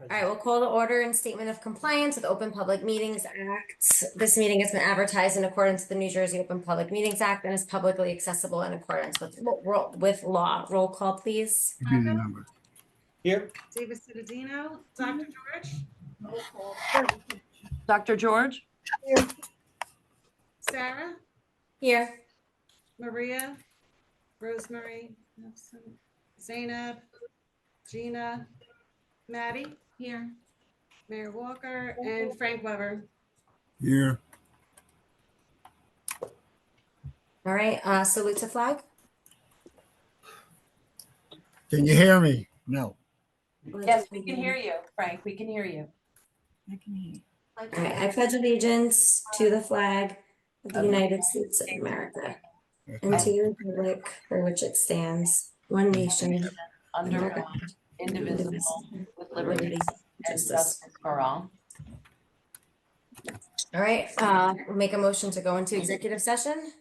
All right, we'll call the order and statement of compliance with Open Public Meetings Act. This meeting has been advertised in accordance with the New Jersey Open Public Meetings Act and is publicly accessible in accordance with law. Roll call, please. Give me the number. Here. David Cittadino, Dr. George, Dr. George? Sarah, Here. Maria, Rosemary, absent, Zainab, Gina, Maddie, here, Mayor Walker, and Frank Weber. Here. All right, salute to flag. Can you hear me? No. Yes, we can hear you, Frank. We can hear you. All right, I pledge allegiance to the flag of the United States of America and to the republic for which it stands, one nation, Under God, indivisible, with liberty and justice for all. All right, we'll make a motion to go into executive session.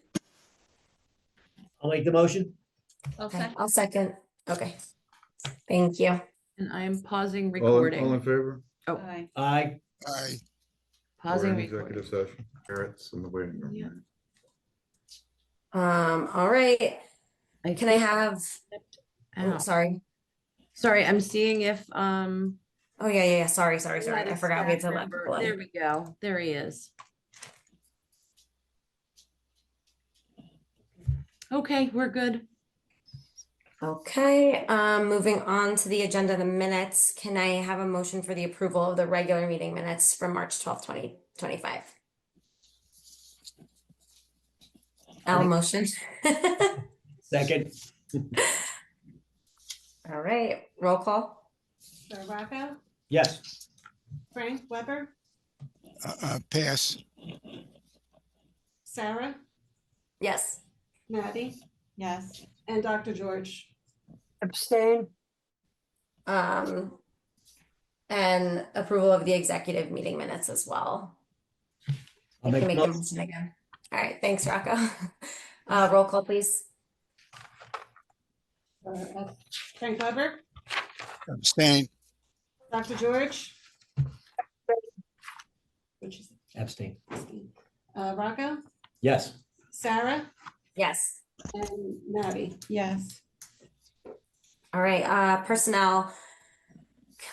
I'll make the motion. Okay, I'll second. Okay, thank you. And I'm pausing All recording. in favor? Oh, Aye. Aye. pausing We're in recording. executive session. Parents in the waiting room. Yeah. All right, can I have, oh, Ow. sorry. Sorry, I'm seeing if, Oh, yeah, sorry. I forgot we had to let people there in. we go. There he is. Okay, we're good. Okay, moving on to the agenda, the minutes. Can I have a motion for the approval of the regular meeting minutes from March 12th, 2025? I'll motion. Second. All right, roll call. Sir Rocco, Yes. Frank Weber, Pass. Sarah, Yes. Maddie, Yes. and Dr. George. Abstain. And approval of the executive meeting minutes as well. I'll I can make make the the motion again. All right, thanks, Rocco. Roll call, please. Frank Weber, Abstain. Dr. George. Which is Abstain. Rocco, Yes. Sarah, Yes. and Maddie. Yes. All right, personnel.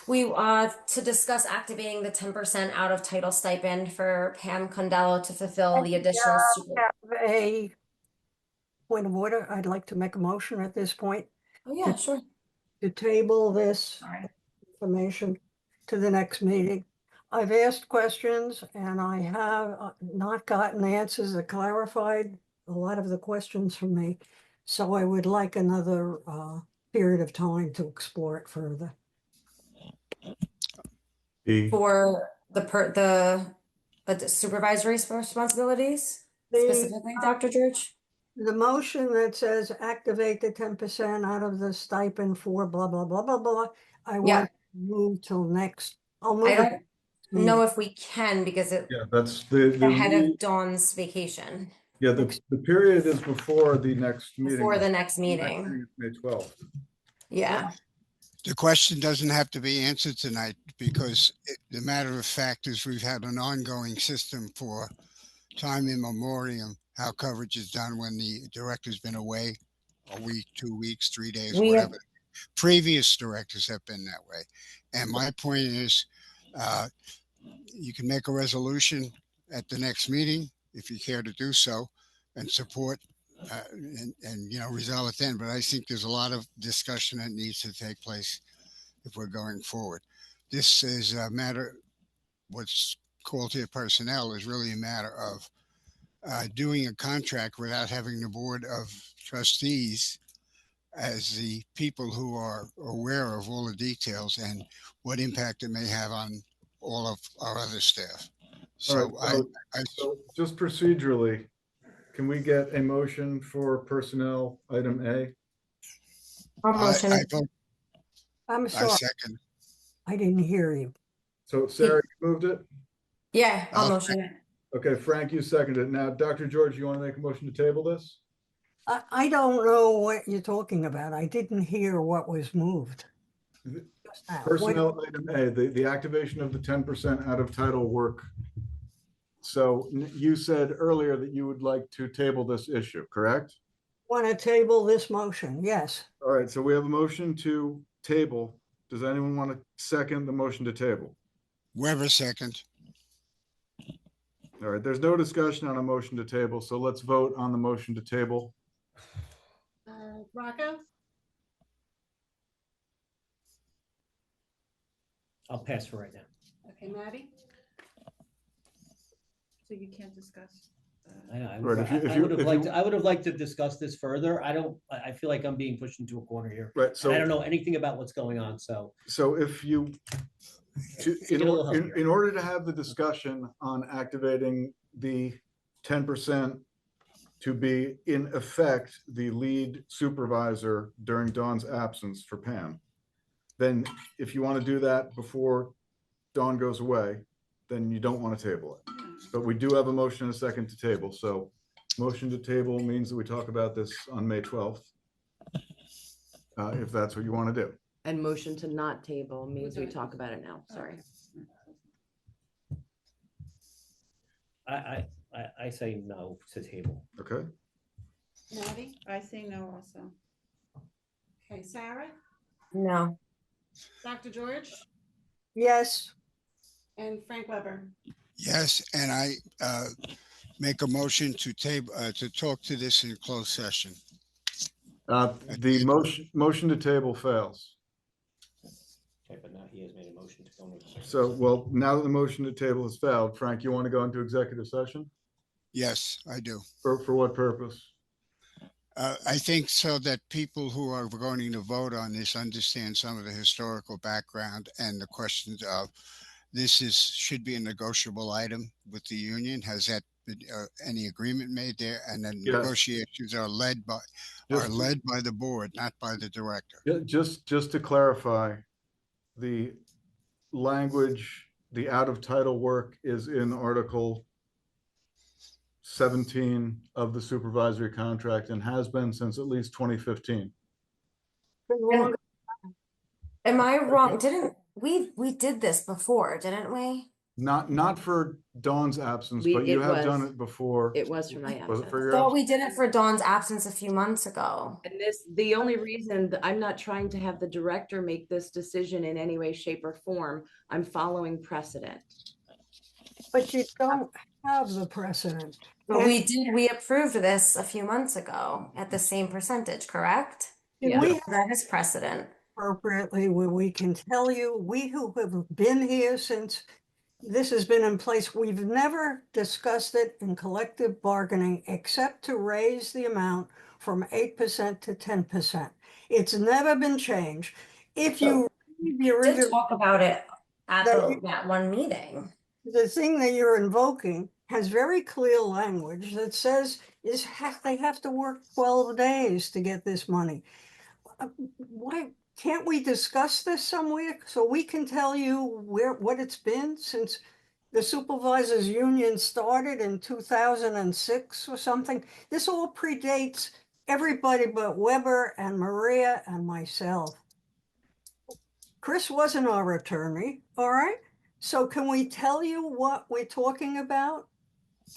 We to discuss activating the 10% out of title stipend for Pam Condello to fulfill the additional Have a point of order. I'd like to make a motion at this point Oh, yeah, sure. to table this All right. information to the next meeting. I've asked questions and I have not gotten answers that clarified a lot of the questions from me. So I would like another period of time to explore it further. For the supervisory responsibilities specifically, Dr. George? The motion that says activate the 10% out of the stipend for blah, blah, blah, blah, blah. I Yeah. want to move till next. I'll move I it. don't know if we can because it Yeah, that's the ahead of Dawn's vacation yeah, the period is before the next meeting. before the next The next meeting. is May 12th. Yeah. The question doesn't have to be answered tonight because the matter of fact is we've had an ongoing system for time immemorial, how coverage is done when the director's been away a week, 2 weeks, 3 days, We have- whatever. Previous directors have been that way. And my point is, you can make a resolution at the next meeting if you care to do so and support and resolve it then. But I think there's a lot of discussion that needs to take place if we're going forward. This is a matter, what's called here personnel is really a matter of doing a contract without having the board of trustees as the people who are aware of all the details and what impact it may have on all of our other staff. So, All right, so just procedurally, can we get a motion for personnel item A? I'll motion. I vote, I'm I sorry, second. I didn't hear you. So Sarah, you moved it? Yeah, I'll I'll motion it. Okay, Frank, you seconded it. Now, Dr. George, you want to make a motion to table this? I don't know what you're talking about. I didn't hear what was moved. discuss now. Personnel item A, the activation of the 10% out of title work. So you said earlier that you would like to table this issue, correct? Want to table this motion? Yes. All right, so we have a motion to table. Does anyone want to second the motion to table? Weber second. All right, there's no discussion on a motion to table, so let's vote on the motion to table. Rocco, I'll pass for right now. okay, Maddie, So you can't discuss. I know, Right, if you- I would have liked to discuss this further. I feel like I'm being pushed into a corner here. Right, And I so, don't know anything about what's going on, so. so if you, Get a little help here. in order to have the discussion on activating the 10% to be in effect the lead supervisor during Dawn's absence for Pam, then if you want to do that before Dawn goes away, then you don't want to table it. But we do have a motion and a second to table. So motion to table means that we talk about this on May 12th. If that's what you want to do. And motion to not table means we talk about it now, sorry. I say no to table. Okay, Maddie, I say no also. okay, Sarah, No. Dr. George, Yes. and Frank Weber. Yes, and I make a motion to table, to talk to this in closed session. the motion to table fails. Okay, but now he has made a motion to go into. So, well, now that the motion to table has failed, Frank, you want to go into executive session? Yes, I do. For what purpose? I think so that people who are going to vote on this understand some of the historical background and the questions of should be a negotiable item with the union. Has that been any agreement made there? And then Yes. negotiations are led by the board, not by the director. Just to clarify, the language, the out of title work is in Article 17 of the supervisory contract and has been since at least 2015. And- Am I wrong? We did this before, didn't we? Not for Dawn's absence, but you It have done was. it before. It was for my Was it for absence. your Thought absence? we did it for Dawn's absence a few months ago. And the only reason that I'm not trying to have the director make this decision in any way, shape, or form, I'm following precedent. But you don't have the precedent. But And we approved this a few months ago at the same percentage, correct? Yeah. we That is precedent. appropriately where we can tell you, we who have been here since this has been in place, we've never discussed it in collective bargaining except to raise the amount from 8% to 10%. It's never been changed. If you read the We did original, talk about it at That- that one meeting. the thing that you're invoking has very clear language that says they have to work 12 days to get this money. Why can't we discuss this somewhere so we can tell you what it's been since the supervisors union started in 2006 or something? This all predates everybody but Weber and Maria and myself. Chris wasn't our attorney, all right? So can we tell you what we're talking about?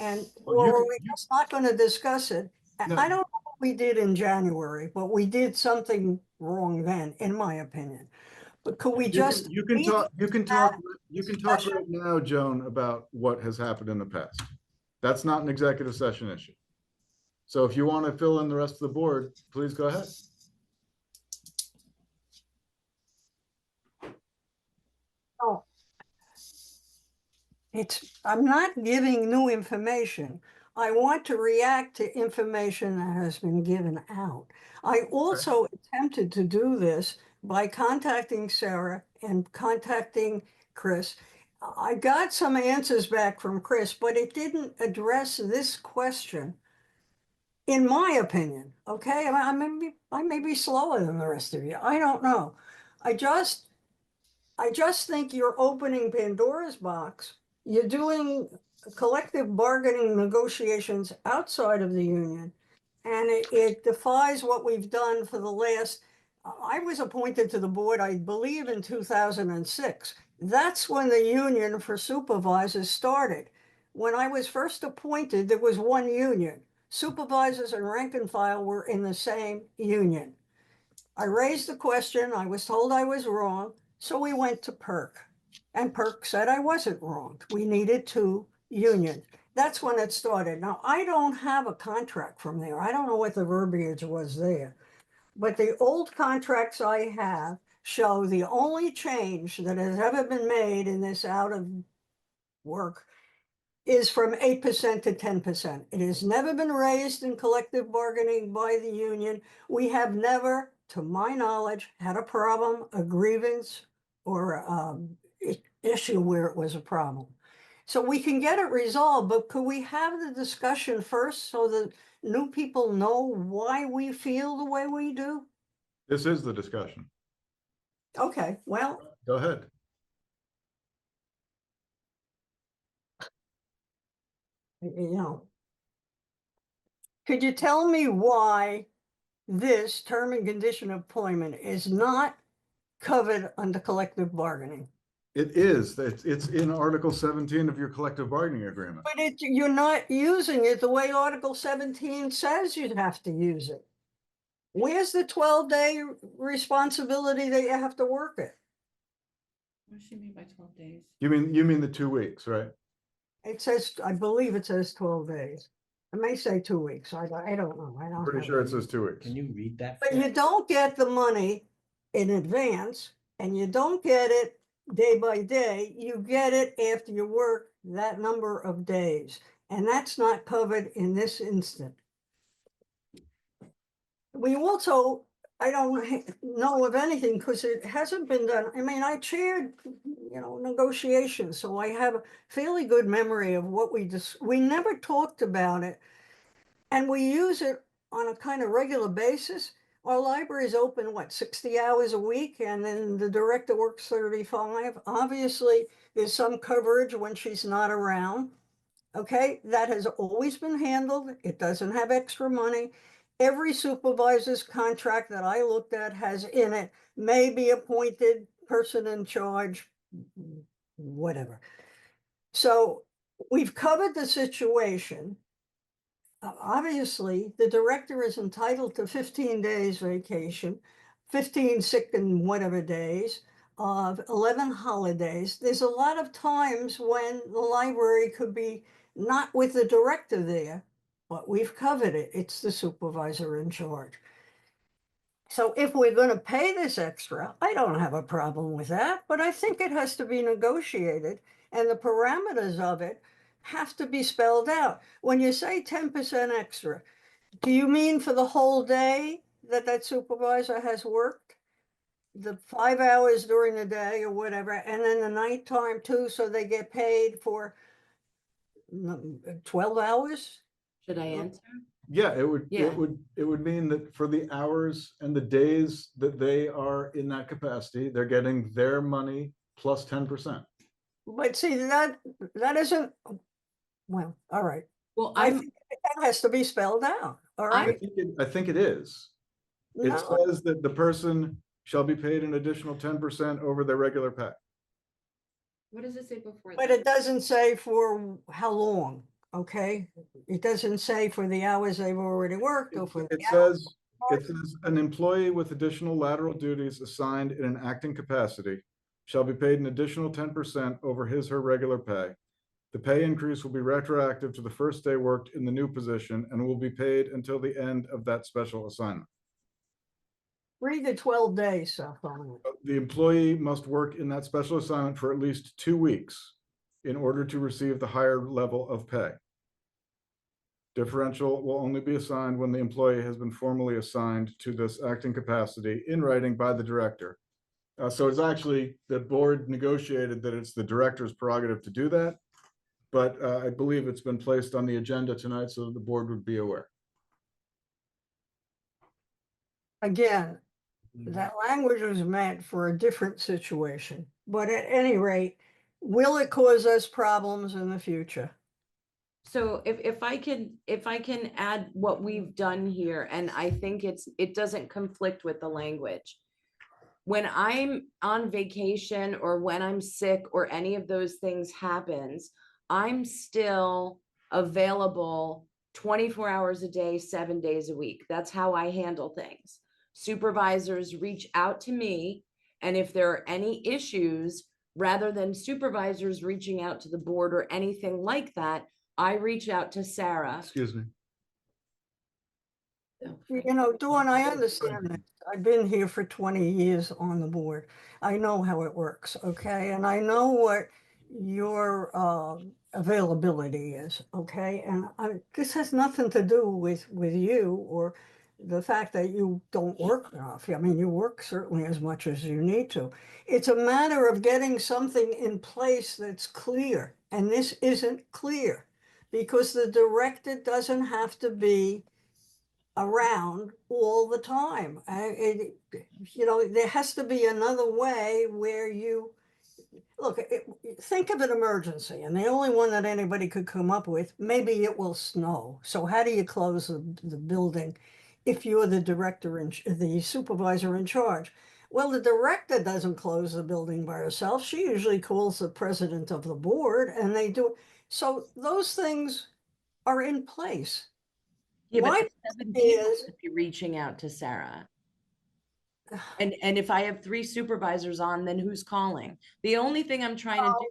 And, Well, you or are can- we just not gonna discuss it? No. I don't know what we did in January, but we did something wrong then, in my opinion. But could we You just? can- You can leave talk that discussion? right now, Joan, about what has happened in the past. That's not an executive session issue. So if you want to fill in the rest of the board, please go ahead. Oh. I'm not giving new information. I want to react to information that has been given out. I also attempted to do this by contacting Sarah and contacting Chris. I got some answers back from Chris, but it didn't address this question. In my opinion, okay, I may be slower than the rest of you. I don't know. I just think you're opening Pandora's box. You're doing collective bargaining negotiations outside of the union. And it defies what we've done for the last I was appointed to the board, I believe, in 2006. That's when the union for supervisors started. When I was first appointed, there was one union. Supervisors and rank and file were in the same union. I raised the question, I was told I was wrong, so we went to PERC. And PERC said I wasn't wrong. We needed two unions. That's when it started. Now, I don't have a contract from there. I don't know what the verbiage was there. But the old contracts I have show the only change that has ever been made in this out of work is from 8% to 10%. It has never been raised in collective bargaining by the union. We have never, to my knowledge, had a problem, a grievance, or issue where it was a problem. So we can get it resolved, but could we have the discussion first so that new people know why we feel the way we do? This is the discussion. Okay, well, Go ahead. you know. Could you tell me why this term and condition of employment is not covered under collective bargaining? It is. It's in Article 17 of your collective bargaining agreement. But you're not using it the way Article 17 says you'd have to use it. Where's the 12-day responsibility that you have to work it? What does she mean by 12 days? You mean the 2 weeks, right? It says, I believe it says 12 days. It may say 2 weeks. I don't know. I don't Pretty have sure it. it says 2 weeks. Can you read that? But for you us? don't get the money in advance and you don't get it day by day. You get it after you work that number of days. And that's not covered in this instant. We also, I don't know of anything because it hasn't been done. I mean, I chaired, negotiations, so I have a fairly good memory of what we never talked about it. And we use it on a kind of regular basis. Our library is open, 60 hours a week, and then the director works 35. Obviously, there's some coverage when she's not around. Okay, that has always been handled. It doesn't have extra money. Every supervisor's contract that I looked at has in it, may be appointed person in charge, whatever. So we've covered the situation. Obviously, the director is entitled to 15 days vacation, 15 sick and whatever days, 11 holidays. There's a lot of times when the library could be not with the director there, but we've covered it. It's the supervisor in charge. So if we're going to pay this extra, I don't have a problem with that, but I think it has to be negotiated and the parameters of it have to be spelled out. When you say 10% extra, do you mean for the whole day that supervisor has worked? The 5 hours during the day or whatever, and then the nighttime too, so they get paid for 12 hours? Should I answer? Yeah, it would Yeah. it would mean that for the hours and the days that they are in that capacity, they're getting their money plus 10%. But see, that isn't, well, all right. Well, I think that has to be spelled out, all right? I think it is. It No, says that the person shall be paid an additional 10% over their regular pay. What does it say before but that? it doesn't say for how long, okay? It doesn't say for the hours they've already worked or for the It hours. says an employee with additional lateral duties assigned in an acting capacity shall be paid an additional 10% over his or her regular pay. The pay increase will be retroactive to the first day worked in the new position and will be paid until the end of that special assignment. Read the 12 days stuff on it. The employee must work in that special assignment for at least 2 weeks in order to receive the higher level of pay. Differential will only be assigned when the employee has been formally assigned to this acting capacity in writing by the director. So it's actually, the board negotiated that it's the director's prerogative to do that. But I believe it's been placed on the agenda tonight so the board would be aware. Again, that language was meant for a different situation, but at any rate, will it cause us problems in the future? So if I can add what we've done here, and I think it doesn't conflict with the language. When I'm on vacation or when I'm sick or any of those things happens, I'm still available 24 hours a day, 7 days a week. That's how I handle things. Supervisors reach out to me, and if there are any issues, rather than supervisors reaching out to the board or anything like that, I reach out to Sarah. Excuse me. You know, Dawn, I understand that. I've been here for 20 years on the board. I know how it works, okay? And I know what your availability is, okay? And this has nothing to do with you or the fact that you don't work enough. I mean, you work certainly as much as you need to. It's a matter of getting something in place that's clear, and this isn't clear because the director doesn't have to be around all the time. You know, there has to be another way where you look, think of an emergency, and the only one that anybody could come up with, maybe it will snow. So how do you close the building if you're the director and the supervisor in charge? Well, the director doesn't close the building by herself. She usually calls the president of the board, and they do. So those things are in place. Yeah, but My the 7 people is should be reaching out to Sarah. And if I have 3 supervisors on, then who's calling? The only thing I'm trying to do,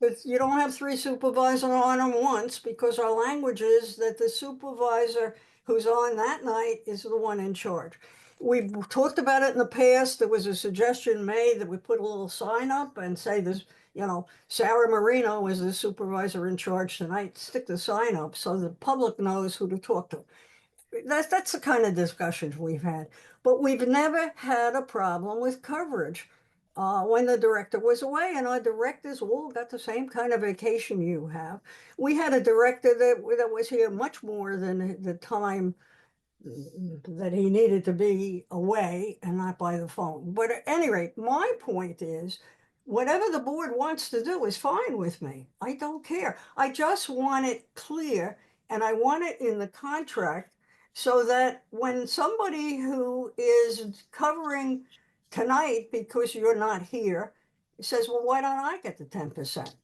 but you don't have 3 supervisors on them once because our language is that the supervisor who's on that night is the one in charge. We've talked about it in the past. There was a suggestion made that we put a little sign up and say this, you know, Sarah Marino is the supervisor in charge tonight. Stick the sign up so the public knows who to talk to. That's the kind of discussions we've had, but we've never had a problem with coverage when the director was away, and our directors all got the same kind of vacation you have. We had a director that was here much more than the time that he needed to be away and not by the phone. But at any rate, my point is, whatever the board wants to do is fine with me. I don't care. I just want it clear, and I want it in the contract so that when somebody who is covering tonight because you're not here says, well, why don't I get the 10%?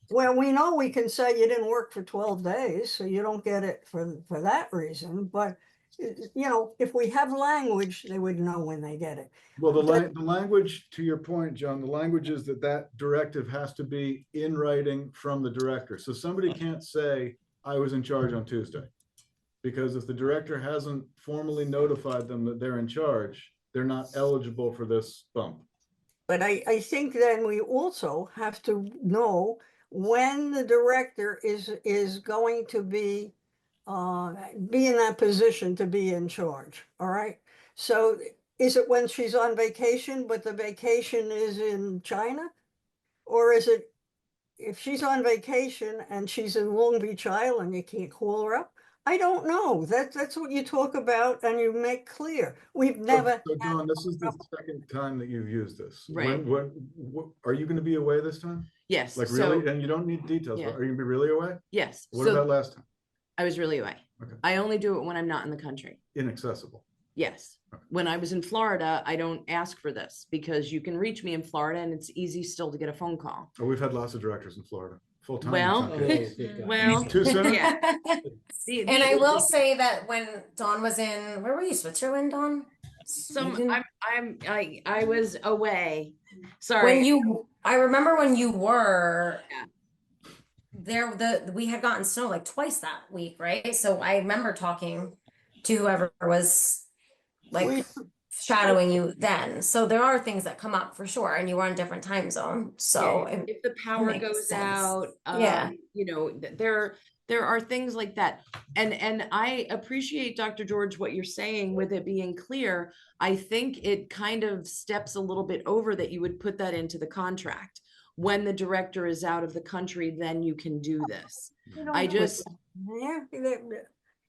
Well, we know we can say you didn't work for 12 days, so you don't get it for that reason. But, you know, if we have language, they would know when they get it. Well, the language, to your point, John, the language is that directive has to be in writing from the director. So somebody can't say, I was in charge on Tuesday. Because if the director hasn't formally notified them that they're in charge, they're not eligible for this bump. But I think then we also have to know when the director is going to be in that position to be in charge. All right. So is it when she's on vacation, but the vacation is in China? Or is it if she's on vacation and she's in Long Beach Island, you can't call her up? I don't know. That's what you talk about and you make clear. We've never So had Dawn, this is the second time that you've used this. Right. What are you going to be away this time? yes. Like So, really? And you don't need details, Yeah. but are you going to be really away? yes. What So about last time? I was really away. Okay. I only do it when I'm not in the country. Inaccessible. Yes. When I was in Florida, I don't ask for this because you can reach me in Florida and it's easy still to get a phone call. Oh, we've had lots of directors in Florida. Full time. Well, well, Too soon? yeah. And I will say that when Dawn was in, where were you, Switzerland, Dawn? I was away. Sorry. I remember when you were Yeah. there, we had gotten snow like twice that week, right? So I remember talking to whoever was like We- shadowing you then. So there are things that come up for sure, and you were on a different time zone. So Yeah, if the power makes goes sense. out, Yeah. you know, there are things like that. And I appreciate, Dr. George, what you're saying with it being clear. I think it kind of steps a little bit over that you would put that into the contract. When the director is out of the country, then you can do this. You don't I put- just, Yeah,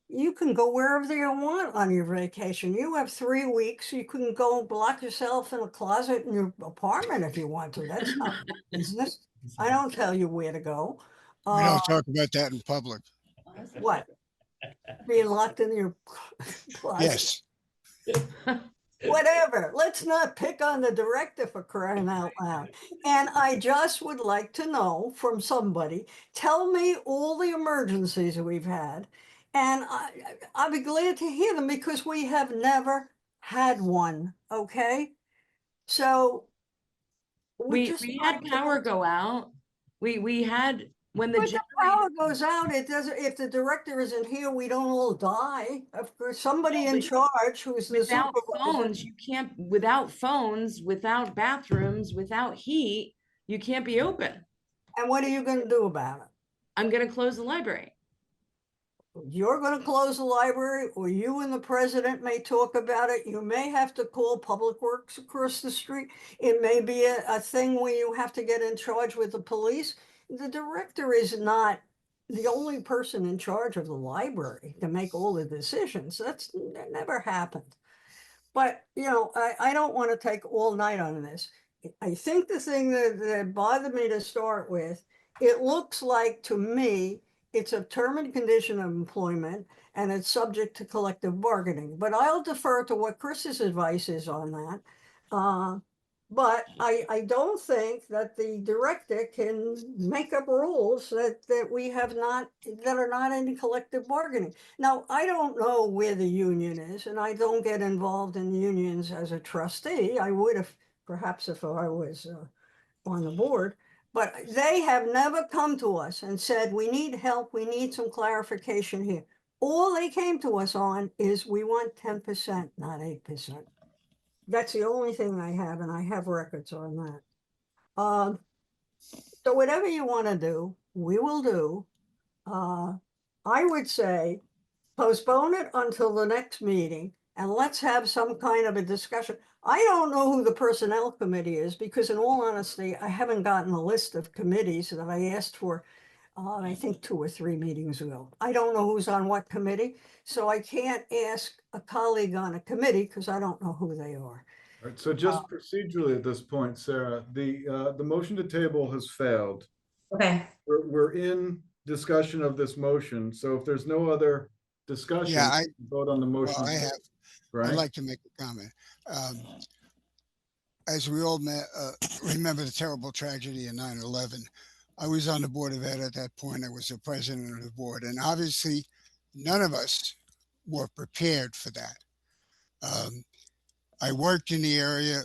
you can go wherever you want on your vacation. You have 3 weeks. You can go block yourself in a closet in your apartment if you want to. That's not business. I don't tell you where to go. We don't talk about that in public. What? Being locked in your closet? Yes, Whatever. Let's not pick on the director for crying out loud. And I just would like to know from somebody, tell me all the emergencies we've had. And I'll be glad to hear them because we have never had one, okay? So we We, just we like had to power know. go out. We had, when the But the generator. power goes out, it doesn't, if the director isn't here, we don't all die. Of course, somebody in but charge who's the Without supervisor. phones, you can't, without phones, without bathrooms, without heat, you can't be open. And what are you gonna do about it? I'm gonna close the library. You're gonna close the library, or you and the president may talk about it. You may have to call Public Works across the street. It may be a thing where you have to get in charge with the police. The director is not the only person in charge of the library to make all the decisions. That never happened. But, I don't want to take all night on this. I think the thing that bothered me to start with, it looks like to me, it's a term and condition of employment and it's subject to collective bargaining. But I'll defer to what Chris's advice is on that. But I don't think that the director can make up rules that we have not, that are not in collective bargaining. Now, I don't know where the union is, and I don't get involved in unions as a trustee. I would have, perhaps if I was on the board, but they have never come to us and said, we need help, we need some clarification here. All they came to us on is we want 10%, not 8%. That's the only thing I have, and I have records on that. So whatever you want to do, we will do. I would say postpone it until the next meeting and let's have some kind of a discussion. I don't know who the personnel committee is because in all honesty, I haven't gotten a list of committees that I asked for, I think 2 or 3 meetings ago. I don't know who's on what committee, so I can't ask a colleague on a committee because I don't know who they are. All right, so just procedurally at this point, Sarah, the motion to table has failed. Okay. We're in discussion of this motion, so if there's no other discussion, Yeah, vote on the motion. well, I'd Right? like to make a comment. As we all remember the terrible tragedy in 9/11, I was on the Board of Ed at that point. I was the president of the board, and obviously none of us were prepared for that. I worked in the area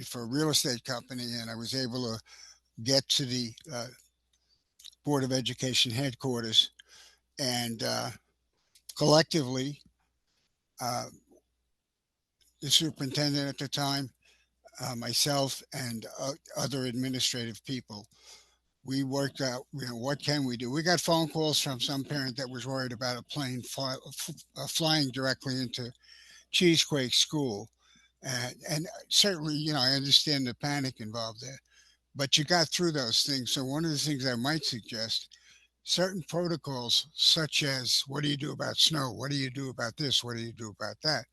for a real estate company, and I was able to get to the Board of Education headquarters, and collectively, the superintendent at the time, myself, and other administrative people, we worked out, what can we do? We got phone calls from some parent that was worried about a plane flying directly into Cheesequake School. And certainly, I understand the panic involved there, but you got through those things. So one of the things I might suggest, certain protocols, such as what do you do about snow? What do you do about this? What do you do about that?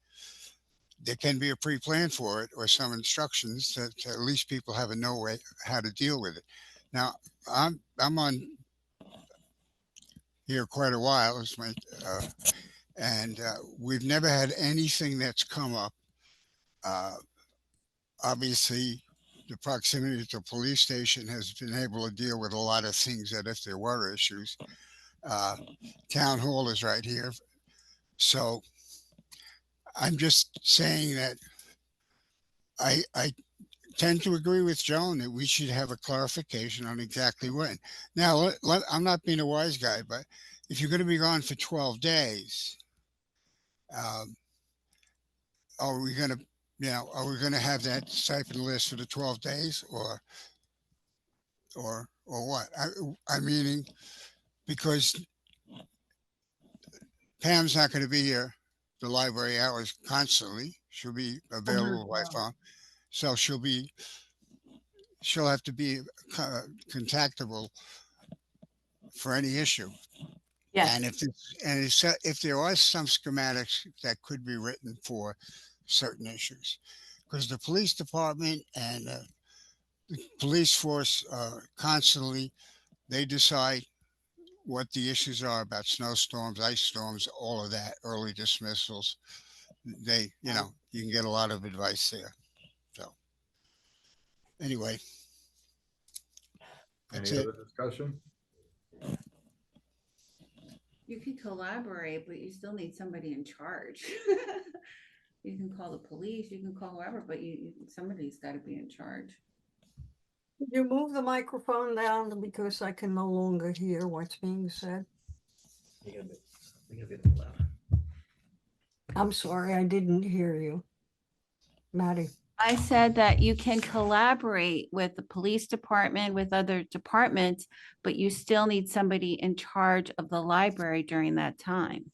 There can be a pre-plan for it or some instructions that at least people have a know way how to deal with it. Now, I'm on here quite a while, and we've never had anything that's come up. Obviously, the proximity to the police station has been able to deal with a lot of things that if there were issues. Town hall is right here. So I'm just saying that I tend to agree with Joan that we should have a clarification on exactly when. Now, I'm not being a wise guy, but if you're going to be gone for 12 days, are we going to have that stipend list for the 12 days or what? I'm meaning because Pam's not going to be here the library hours constantly. She'll be available by phone. So she'll have to be contactable for any issue. Yes. And if there are some schematics that could be written for certain issues, because the police department and the police force constantly, they decide what the issues are about snowstorms, ice storms, all of that, early dismissals. They, you can get a lot of advice there. So anyway, that's Any it. other discussion? You can collaborate, but you still need somebody in charge. You can call the police, you can call whoever, but somebody's gotta be in charge. Could you move the microphone down because I can no longer hear what's being said? You gotta be a bit louder. I'm sorry, I didn't hear you. Maddie, I said that you can collaborate with the police department, with other departments, but you still need somebody in charge of the library during that time.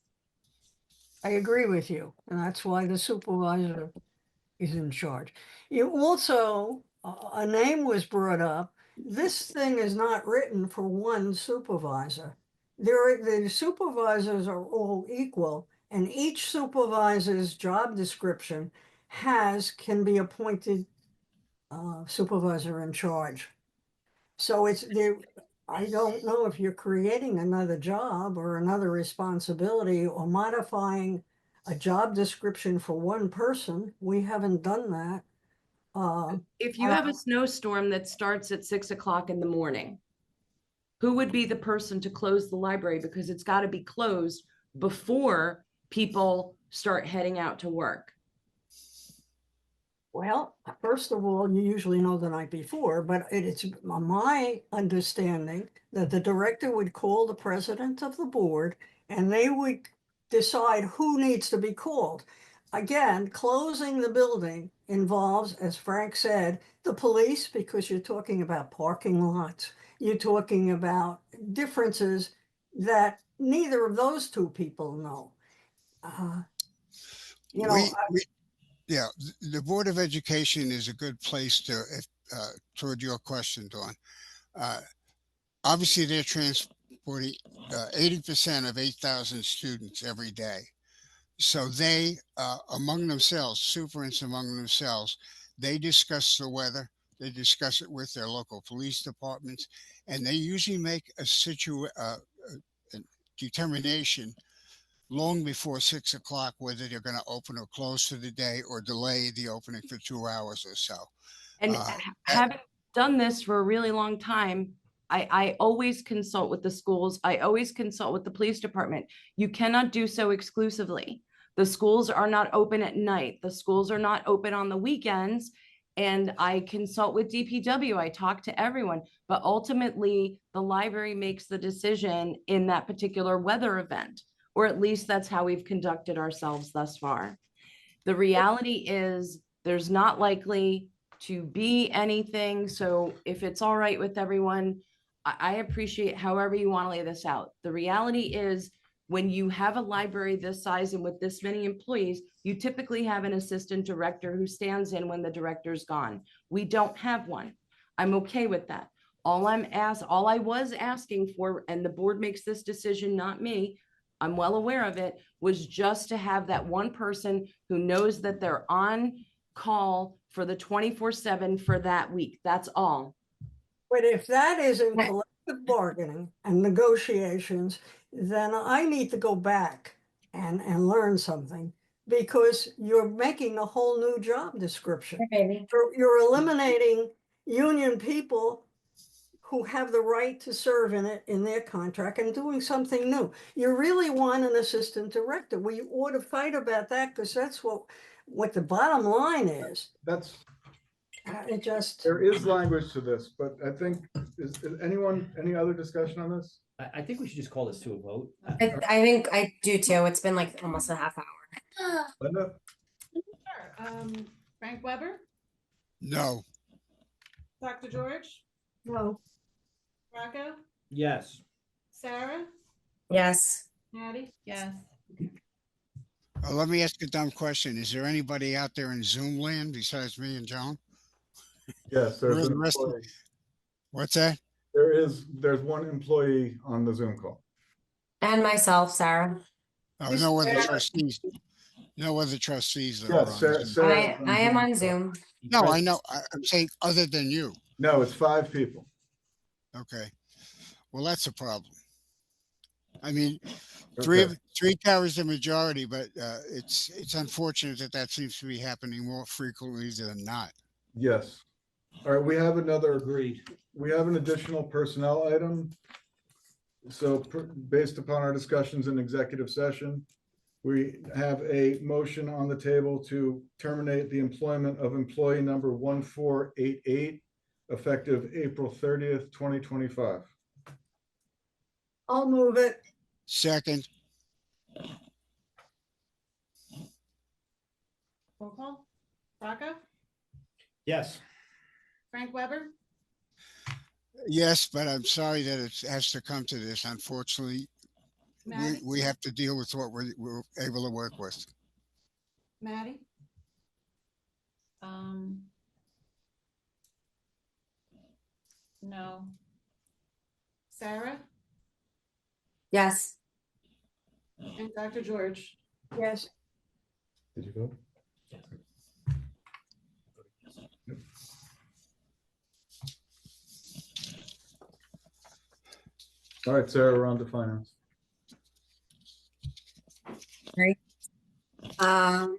I agree with you, and that's why the supervisor is in charge. You also, a name was brought up. This thing is not written for one supervisor. The supervisors are all equal, and each supervisor's job description can be appointed supervisor in charge. So it's there. I don't know if you're creating another job or another responsibility or modifying a job description for one person. We haven't done that. If you have a snowstorm that starts at 6 o'clock in the morning, who would be the person to close the library? Because it's got to be closed before people start heading out to work. Well, first of all, you usually know the night before, but it's my understanding that the director would call the president of the board and they would decide who needs to be called. Again, closing the building involves, as Frank said, the police, because you're talking about parking lots. You're talking about differences that neither of those two people know. You know, Yeah, the Board of Education is a good place to, toward your question, Dawn. Obviously, they're transporting 80% of 8,000 students every day. So they, among themselves, superintendents among themselves, they discuss the weather. They discuss it with their local police departments, and they usually make a determination long before 6 o'clock whether they're going to open or close for the day or delay the opening for 2 hours or so. And having done this for a really long time, I always consult with the schools. I always consult with the police department. You cannot do so exclusively. The schools are not open at night. The schools are not open on the weekends. And I consult with DPW. I talk to everyone, but ultimately the library makes the decision in that particular weather event, or at least that's how we've conducted ourselves thus far. The reality is there's not likely to be anything. So if it's all right with everyone, I appreciate however you want to lay this out. The reality is when you have a library this size and with this many employees, you typically have an assistant director who stands in when the director's gone. We don't have one. I'm okay with that. All I was asking for, and the board makes this decision, not me, I'm well aware of it, was just to have that one person who knows that they're on call for the 24/7 for that week. That's all. but if that isn't collective bargaining and negotiations, then I need to go back and learn something because you're making a whole new job description. Maybe. You're eliminating union people who have the right to serve in it in their contract and doing something new. You really want an assistant director. We ought to fight about that because that's what the bottom line is. That's, It just. there is language to this, but I think, is any other discussion on this? I think we should just call this to a vote. I think I do too. It's been like almost a half hour. Linda? Sure. Frank Weber, No, Dr. George, No. Rocco, Yes. Sarah, Yes. Maddie, Yes. let me ask a dumb question. Is there anybody out there in Zoom land besides me and John? Yes, Where are there's the an rest of- employee. What's that? There's one employee on the Zoom call. And myself, Sarah. Oh, no other trustees. No other trustees that are Yes, on Sarah, Zoom. Sarah's I am on Zoom. No, I know. I'm saying other than you. No, it's 5 people. Okay. Well, that's a problem. I mean, Okay. three carries the majority, but it's unfortunate that that seems to be happening more frequently than not. Yes. All right, we have Agreed. an additional personnel item. So based upon our discussions in executive session, we have a motion on the table to terminate the employment of employee number 1488 effective April 30th, 2025. I'll move it. Second, Roll call. Rocco, Yes. Frank Weber, yes, but I'm sorry that it has to come to this. Unfortunately, Maddie, we have to deal with what we're able to work with. Maddie, No. Sarah, Yes. and Dr. George. Yes, Did you vote? All right, Sarah, we're on to finance. Um,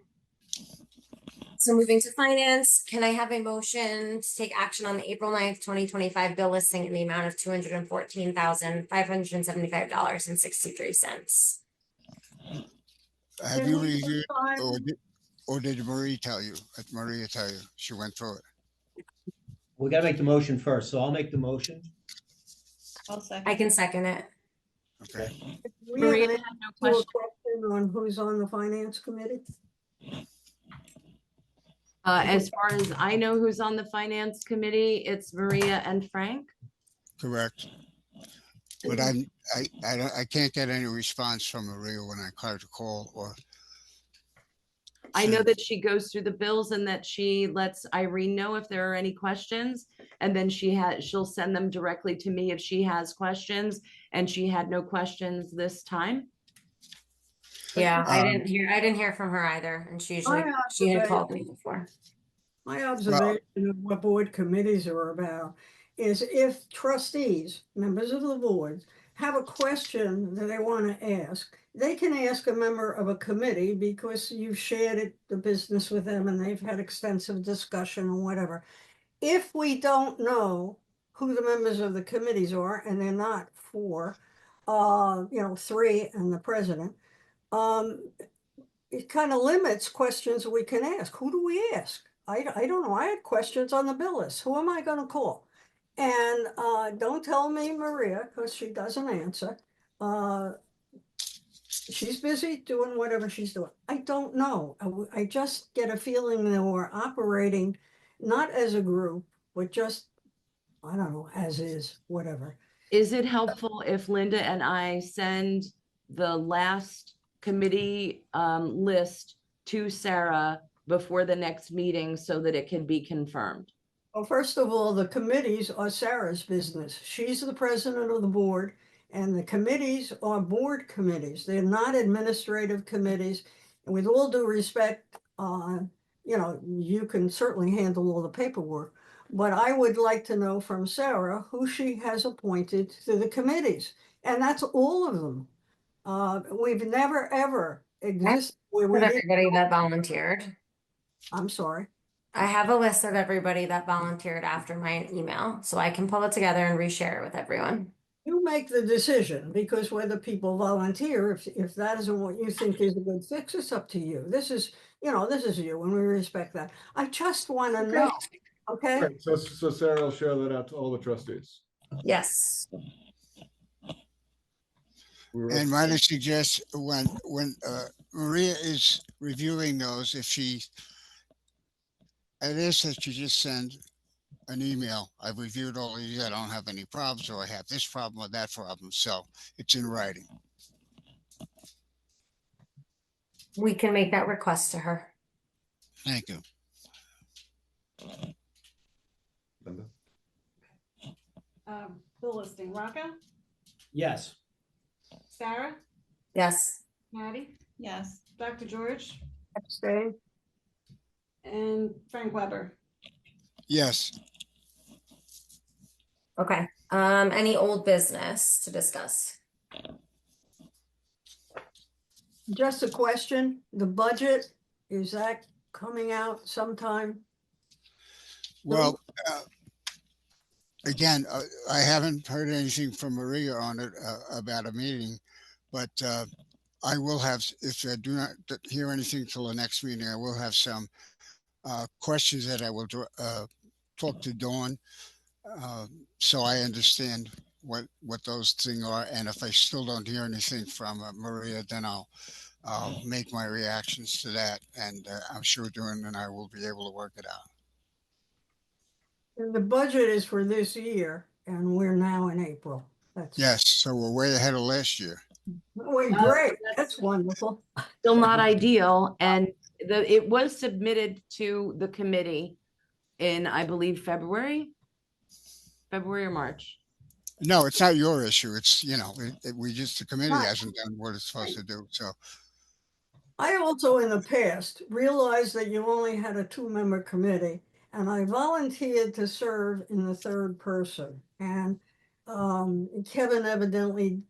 so moving to finance, can I have a motion to take action on the April 9th, 2025 bill listing in the amount of $214,575.63? Have you Did we reviewed, decide- or did Maria tell you? Maria tell you? She went through it. We gotta make the motion first, so I'll make the motion. I'll second. I can second it. Okay. we have Maria an had answer no to a question. question on who's on the finance committee? As far as I know, who's on the finance committee, it's Maria and Frank. Correct. But I can't get any response from Maria when I try to call or. I know send. that she goes through the bills and that she lets Irene know if there are any questions. And then she'll send them directly to me if she has questions, and she had no questions this time. Yeah, I Um, didn't hear from her either, and she had observation- called me before. My observation of what board committees are about is if trustees, members of the board, have a question that they want to ask, they can ask a member of a committee because you've shared the business with them and they've had extensive discussion or whatever. If we don't know who the members of the committees are, and they're not four, three and the president, it kind of limits questions we can ask. Who do we ask? I don't know. I had questions on the bill list. Who am I going to call? And don't tell me Maria, because she doesn't answer. She's busy doing whatever she's doing. I don't know. I just get a feeling that we're operating not as a group, but just, I don't know, as is, whatever. Is it helpful if Linda and I send the last committee list to Sarah before the next meeting so that it can be confirmed? Well, first of all, the committees are Sarah's business. She's the president of the board, and the committees are board committees. They're not administrative committees. And with all due respect, you can certainly handle all the paperwork. But I would like to know from Sarah who she has appointed to the committees, and that's all of them. We've never, ever existed where we Of didn't. everybody that volunteered. I'm sorry. I have a list of everybody that volunteered after my email, so I can pull it together and reshare it with everyone. You make the decision, because whether people volunteer, if that isn't what you think is a good fix, it's up to you. This is you, and we respect that. I just want to know, okay? Right, so Sarah will share that out to all the trustees. Yes. And might I suggest when Maria is reviewing those, if she, it is that you just send an email. I've reviewed all of these. I don't have any problems, or I have this problem or that problem. So it's in writing. We can make that request to her. Thank you. Linda? Bill listing, Rocco, Yes. Sarah, Yes. Maddie, Yes. Dr. George, Abstain. and Frank Weber. Yes. Okay. Any old business to discuss? Just a question, the budget, is that coming out sometime? Well, again, I haven't heard anything from Maria on it about a meeting, but I will have, if I do not hear anything till the next meeting, I will have some questions that I will talk to Dawn, so I understand what those things are. And if I still don't hear anything from Maria, then I'll make my reactions to that, and I'm sure Dawn and I will be able to work it out. And the budget is for this year, and we're now in April. That's, Yes, so we're way ahead of last year. wait, great, that's wonderful. Still not ideal, and it was submitted to the committee in, I believe, February or March. No, it's not your issue. It's, the committee Right. hasn't done what it's supposed to do. So, I also in the past realized that you only had a 2-member committee, and I volunteered to serve in the third person. And Kevin evidently,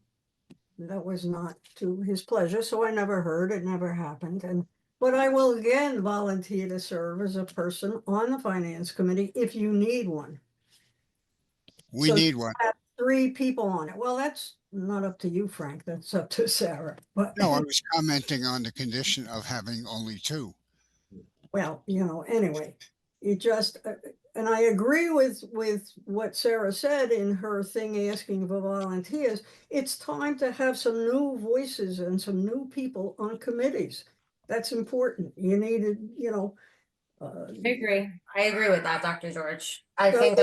that was not to his pleasure, so I never heard, it never happened. But I will again volunteer to serve as a person on the finance committee if you need one. we So need one. have 3 people on it. Well, that's not up to you, Frank, that's up to Sarah, but. No, I was commenting on the condition of having only 2. Well, anyway, it just, and I agree with what Sarah said in her thing asking for volunteers. It's time to have some new voices and some new people on committees. That's important. You needed, I agree. I agree with that, Dr. George. I So think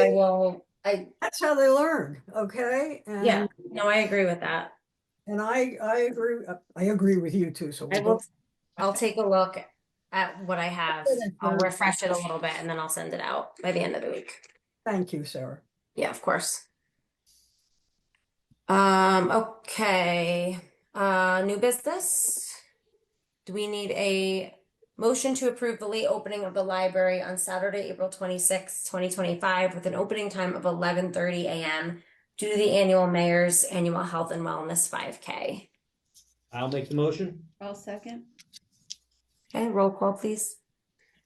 that's how they learn, okay? yeah, no, I agree with that. And I agree with you too, so. I'll take a look at what I have. I'll refresh it a little bit and then I'll send it out by the end of the week. Thank you, Sarah. Yeah, of course. Okay. New business. Do we need a motion to approve the late opening of the library on Saturday, April 26th, 2025, with an opening time of 11:30 a.m. due to the annual mayor's annual health and wellness 5K? I'll make the motion. I'll second. Okay, roll call, please.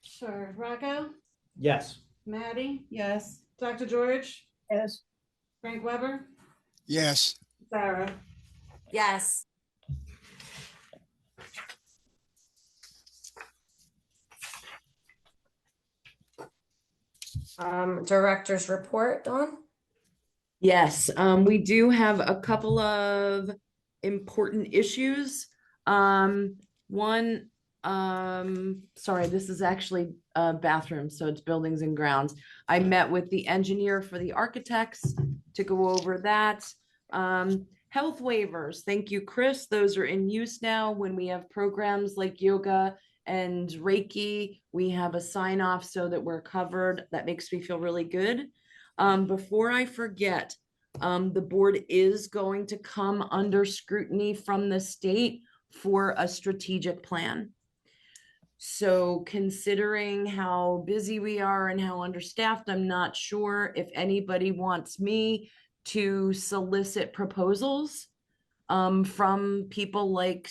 Sure. Rocco, Yes. Maddie, Yes. Dr. George, Yes. Frank Weber, Yes, Sarah. Yes. Director's report, Dawn? Yes, we do have a couple of important issues. One, sorry, this is actually bathrooms, so it's buildings and grounds. I met with the engineer for the architects to go over that. Health waivers, thank you, Chris. Those are in use now when we have programs like yoga and Reiki. We have a sign off so that we're covered. That makes me feel really good. Before I forget, the board is going to come under scrutiny from the state for a strategic plan. So considering how busy we are and how understaffed, I'm not sure if anybody wants me to solicit proposals from people like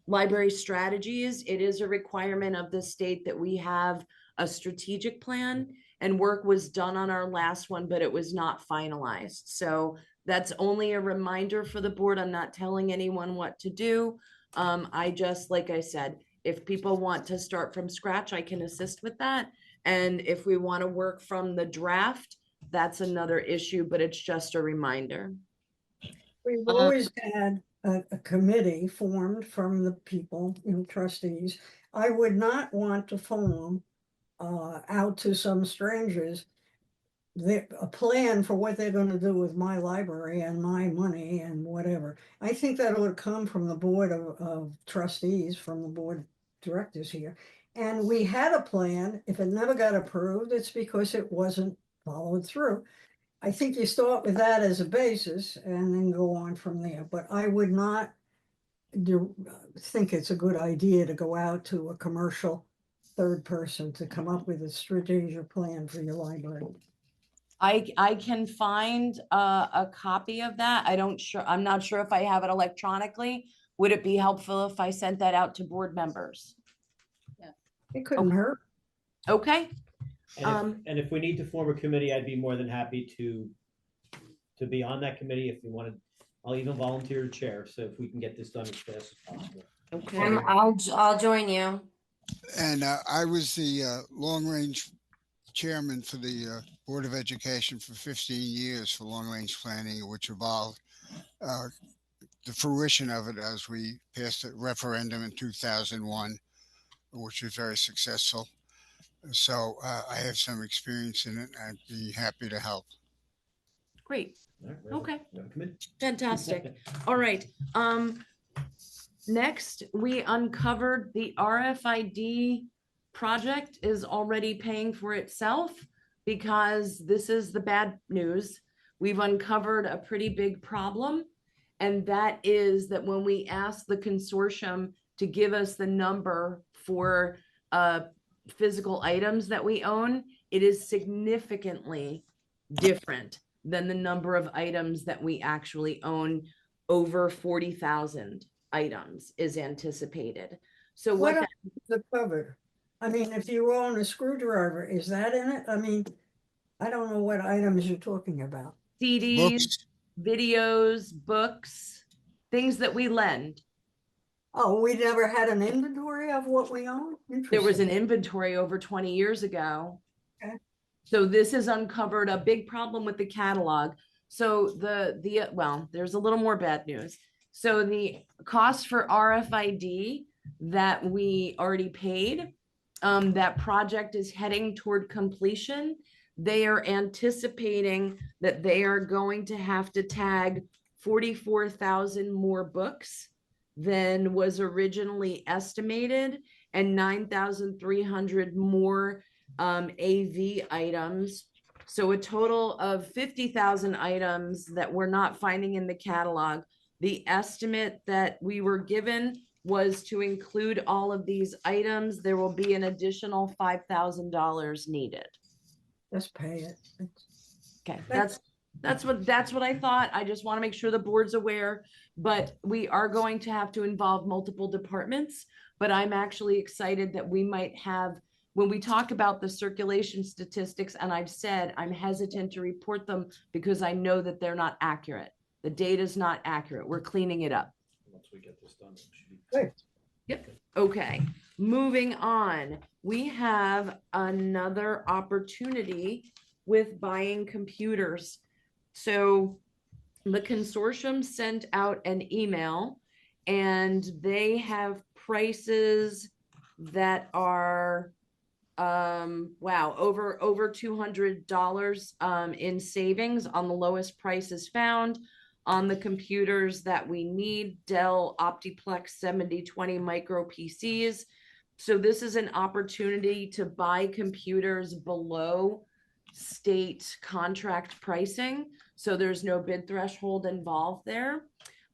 Library Strategies. It is a requirement of the state that we have a strategic plan, and work was done on our last one, but it was not finalized. So that's only a reminder for the board. I'm not telling anyone what to do. I just, like I said, if people want to start from scratch, I can assist with that. And if we want to work from the draft, that's another issue, but it's just a reminder. We've always had a committee formed from the people, trustees. I would not want to phone out to some strangers a plan for what they're going to do with my library and my money and whatever. I think that would come from the board of trustees, from the board directors here. And we had a plan. If it never got approved, it's because it wasn't followed through. I think you start with that as a basis and then go on from there. But I would not think it's a good idea to go out to a commercial third person to come up with a strategic plan for your library. I can find a copy of that. I'm not sure if I have it electronically, Would it be helpful if I sent that out to board members? It couldn't hurt. Okay, And if we need to form a committee, I'd be more than happy to be on that committee if you wanted. I'll even volunteer to chair, so if we can get this done as fast as possible. okay. I'll join you. And I was the long-range chairman for the Board of Education for 15 years for long-range planning, which involved the fruition of it as we passed a referendum in 2001, which was very successful. So I have some experience in it. I'd be happy to help. Great, All right, we have a- Okay. we have a committee. fantastic. All right, next, we uncovered the RFID project is already paying for itself because this is the bad news. We've uncovered a pretty big problem. And that is that when we asked the consortium to give us the number for physical items that we own, it is significantly different than the number of items that we actually own. Over 40,000 items is anticipated. So what What else is the cover? I mean, if you own a screwdriver, is that in it? I mean, I don't know what items you're talking about. CDs, Books, videos, books, things that we lend. Oh, we never had an inventory of what we own? There was an Interesting. inventory over 20 years ago. Okay. So this has uncovered a big problem with the catalog. So well, there's a little more bad news. So the cost for RFID that we already paid, that project is heading toward completion. They are anticipating that they are going to have to tag 44,000 more books than was originally estimated, and 9,300 more AV items. So a total of 50,000 items that we're not finding in the catalog. The estimate that we were given was to include all of these items. There will be an additional $5,000 needed. Let's pay it. Okay, that's what I thought. I just want to make sure the board's aware, but we are going to have to involve multiple departments. But I'm actually excited that we might have, when we talk about the circulation statistics, and I've said I'm hesitant to report them because I know that they're not accurate. The data is not accurate. We're cleaning it up. Once we get this done, it should be. Good. Yep. Okay, moving on. We have another opportunity with buying computers. So the consortium sent out an email and they have prices that are wow, over $200 in savings on the lowest prices found on the computers that we need, Dell Optiplex 7020 micro PCs. So this is an opportunity to buy computers below state contract pricing. So there's no bid threshold involved there.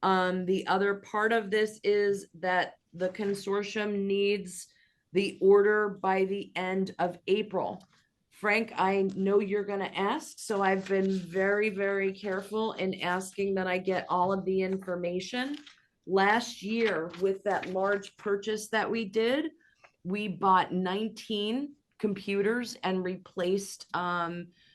The other part of this is that the consortium needs the order by the end of April. Frank, I know you're going to ask, so I've been very, very careful in asking that I get all of the information. Last year, with that large purchase that we did, we bought 19 computers and replaced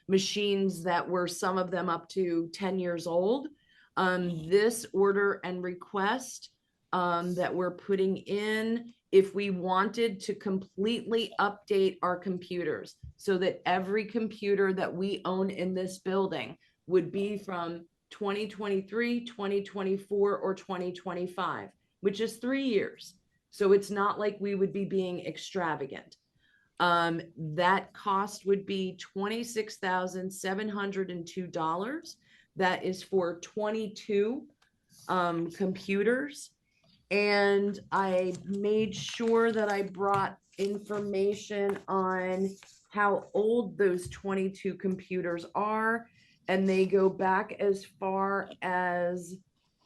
machines that were, some of them up to 10 years old. This order and request that we're putting in, if we wanted to completely update our computers so that every computer that we own in this building would be from 2023, 2024, or 2025, which is 3 years. So it's not like we would be being extravagant. That cost would be $26,702. That is for 22 computers. And I made sure that I brought information on how old those 22 computers are. And they go back as far as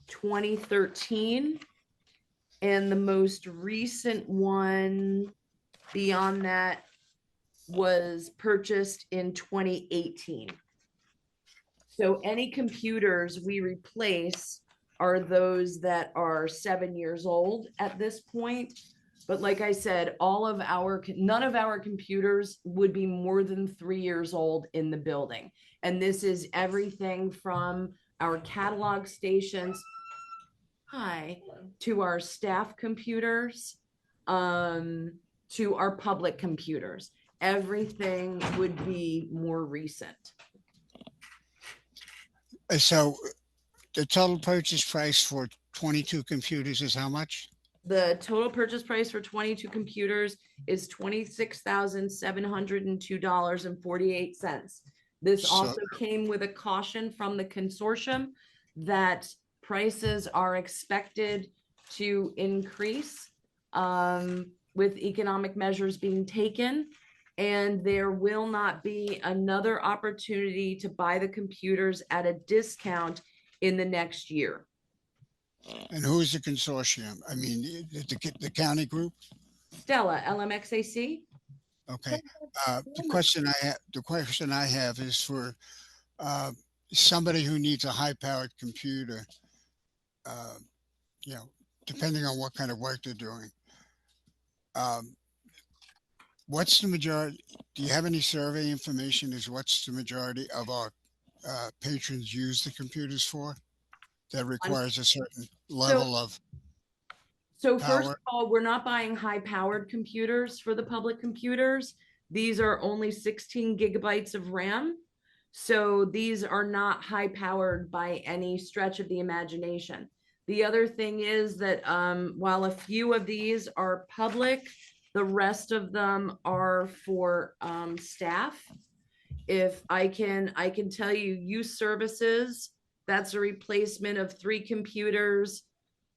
2013. And the most recent one beyond that was purchased in 2018. So any computers we replace are those that are 7 years old at this point. But like I said, none of our computers would be more than 3 years old in the building. And this is everything from our catalog stations, to our staff computers, to our public computers. Everything would be more recent. So the total purchase price for 22 computers is how much? The total purchase price for 22 computers is $26,702.48. This So- also came with a caution from the consortium that prices are expected to increase with economic measures being taken. And there will not be another opportunity to buy the computers at a discount in the next year. And who is the consortium? I mean, the county group? Stella, LMXAC? Okay. The question I have is for somebody who needs a high-powered computer, you know, depending on what kind of work they're doing. What's the majority? Do you have any survey information as what's the majority of our patrons use the computers for? That requires a certain level of So first of power? all, we're not buying high-powered computers for the public computers. These are only 16 gigabytes of RAM. So these are not high-powered by any stretch of the imagination. The other thing is that while a few of these are public, the rest of them are for staff. If I can tell you, youth services, that's a replacement of 3 computers.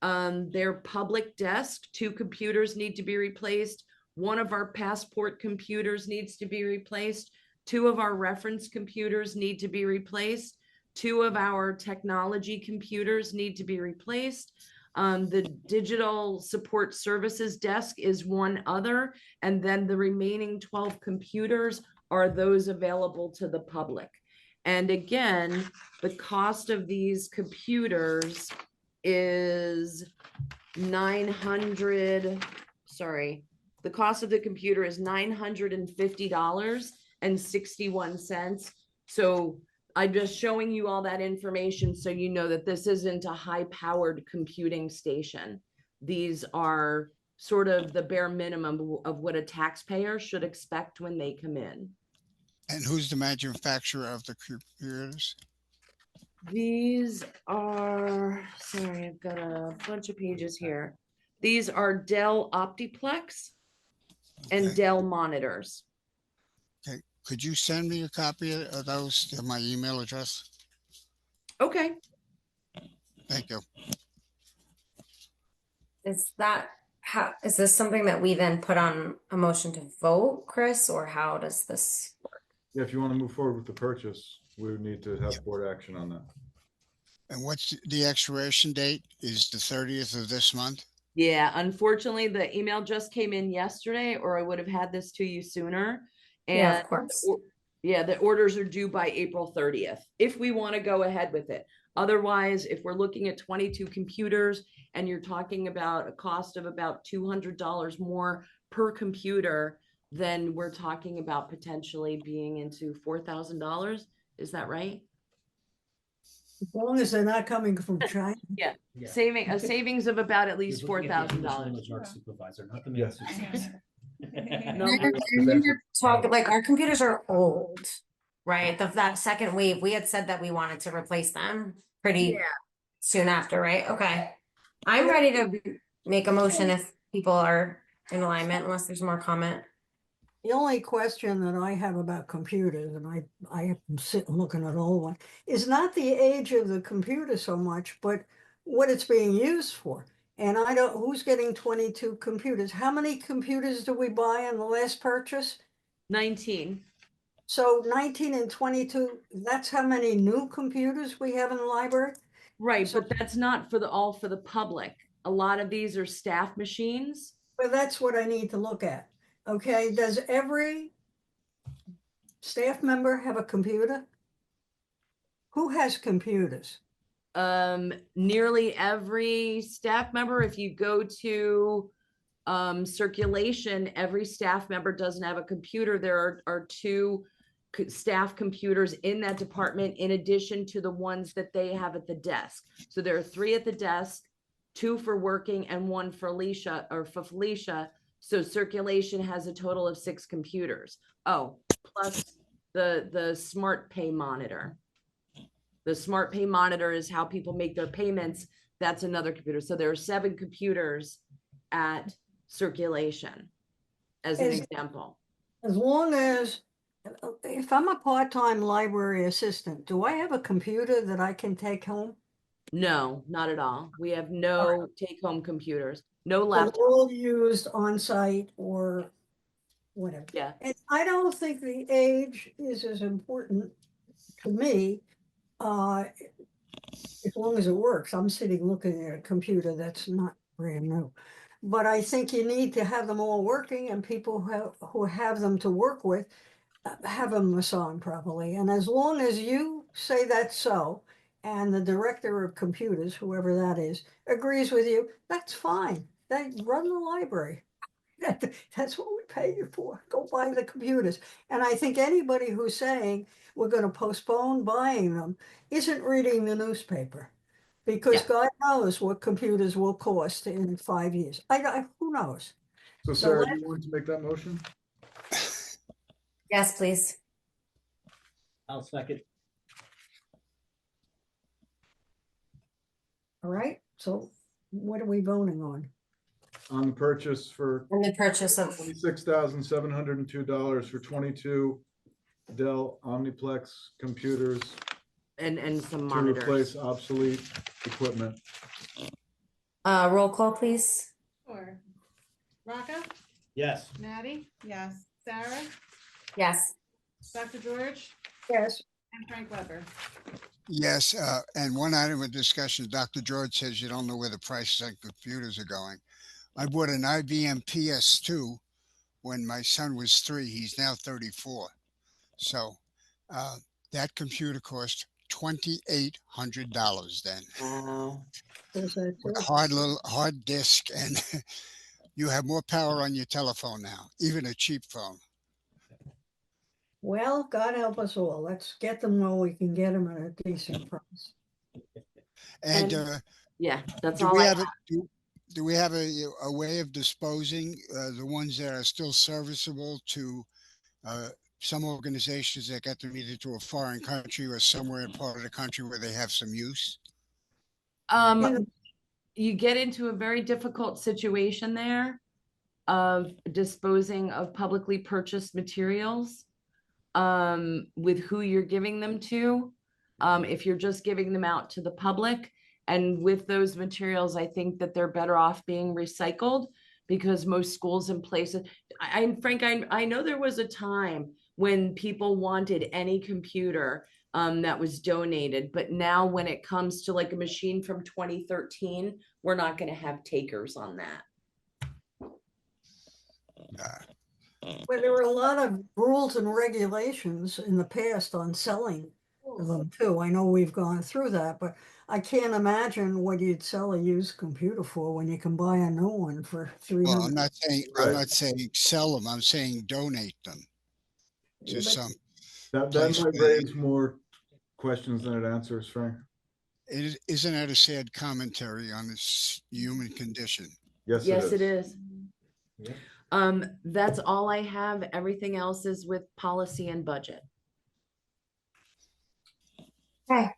Their public desk, 2 computers need to be replaced. One of our passport computers needs to be replaced. 2 of our reference computers need to be replaced. 2 of our technology computers need to be replaced. The digital support services desk is one other, and then the remaining 12 computers are those available to the public. And again, the cost of these computers is the cost of the computer is $950.61. So I'm just showing you all that information so you know that this isn't a high-powered computing station. These are sort of the bare minimum of what a taxpayer should expect when they come in. And who's the manufacturer of the computers? These are, sorry, I've got a bunch of pages here. These are Dell Optiplex and Okay. Dell monitors. Okay. Could you send me a copy of those to my email address? Okay. Thank you. Is this something that we then put on a motion to vote, Chris, or how does this work? Yeah, if you want to move forward with the purchase, we would need to have board action on that. And what's the expiration date? Is the 30th of this month? Yeah, unfortunately, the email just came in yesterday, or I would have had this to you sooner. Yeah, And of course. yeah, the orders are due by April 30th, if we want to go ahead with it. Otherwise, if we're looking at 22 computers and you're talking about a cost of about $200 more per computer, then we're talking about potentially being into $4,000. Is that right? As long as they're not coming from China. Yeah, Yeah. savings of about at least You're looking at the $4,000. English language supervisor, not the main Yes. supervisor. No, I remember talking, like, our computers are old, right? That second wave, we had said that we wanted to replace them pretty soon after, right? Okay. I'm ready to make a motion if people are in alignment, unless there's more comment. The only question that I have about computers, and I am sitting looking at old one, is not the age of the computer so much, but what it's being used for. And I don't, who's getting 22 computers? How many computers do we buy on the last purchase? 19. So 19 and 22, that's how many new computers we have in the library? Right, So- but that's not all for the public. A lot of these are staff machines. Well, that's what I need to look at. Okay, does every staff member have a computer? Who has computers? Nearly every staff member, if you go to circulation, every staff member doesn't have a computer. There are two staff computers in that department in addition to the ones that they have at the desk. So there are 3 at the desk, 2 for working and 1 for Alicia or for Felicia. So circulation has a total of 6 computers. Oh, plus the smart pay monitor. The smart pay monitor is how people make their payments. That's another computer. So there are 7 computers at circulation, as an Is- example. As long as, if I'm a part-time library assistant, do I have a computer that I can take home? No, not at all. We have no take-home computers, no So they're laptops. all used on site or whatever. Yeah. And I don't think the age is as important to me. As long as it works, I'm sitting looking at a computer that's not brand new. But I think you need to have them all working, and people who have them to work with have them assigned properly. And as long as you say that's so, and the director of computers, whoever that is, agrees with you, that's fine. They run the library. That's what we pay you for. Go buy the computers. And I think anybody who's saying we're going to postpone buying them isn't reading the newspaper. Because Yeah. God knows what computers will cost in 5 years. Who knows? So So Sarah, let- you want to make that motion? Yes, please. I'll second. All right, so what are we voting on? On the purchase for And the purchase of, $26,702 for 22 Dell Omniplex computers And some to monitors. replace obsolete equipment. roll call, please. Sure. Rocco, Yes. Maddie, Yes. Sarah, Yes. Dr. George, Yes, and Frank Weber. Yes, and one item of discussion, Dr. George says you don't know where the prices on computers are going. I bought an IBM PS2 when my son was 3. He's now 34. So that computer cost $2,800 then, Wow. there's that with too. hard disk, and you have more power on your telephone now, even a cheap phone. Well, God help us all. Let's get them while we can get them at a decent price. And Yeah, that's do all we I have have. do we have a way of disposing the ones that are still serviceable to some organizations that get them either to a foreign country or somewhere in part of the country where they have some use? In- You get into a very difficult situation there of disposing of publicly purchased materials with who you're giving them to. If you're just giving them out to the public, and with those materials, I think that they're better off being recycled, because most schools and places, Frank, I know there was a time when people wanted any computer that was donated, but now when it comes to like a machine from 2013, we're not going to have takers on that. Well, there were a lot of rules and regulations in the past on selling them too. I know we've gone through that, but I can't imagine what you'd sell a used computer for when you can buy a new one for Well, I'm 300. not saying Right. I'm not saying sell them. I'm saying donate them to But some. That Place might where- raise more questions than it answers, Frank. Isn't that a sad commentary on this human condition? Yes, Yes, it is. Yeah. That's all I have. Everything else is with policy and budget. Okay.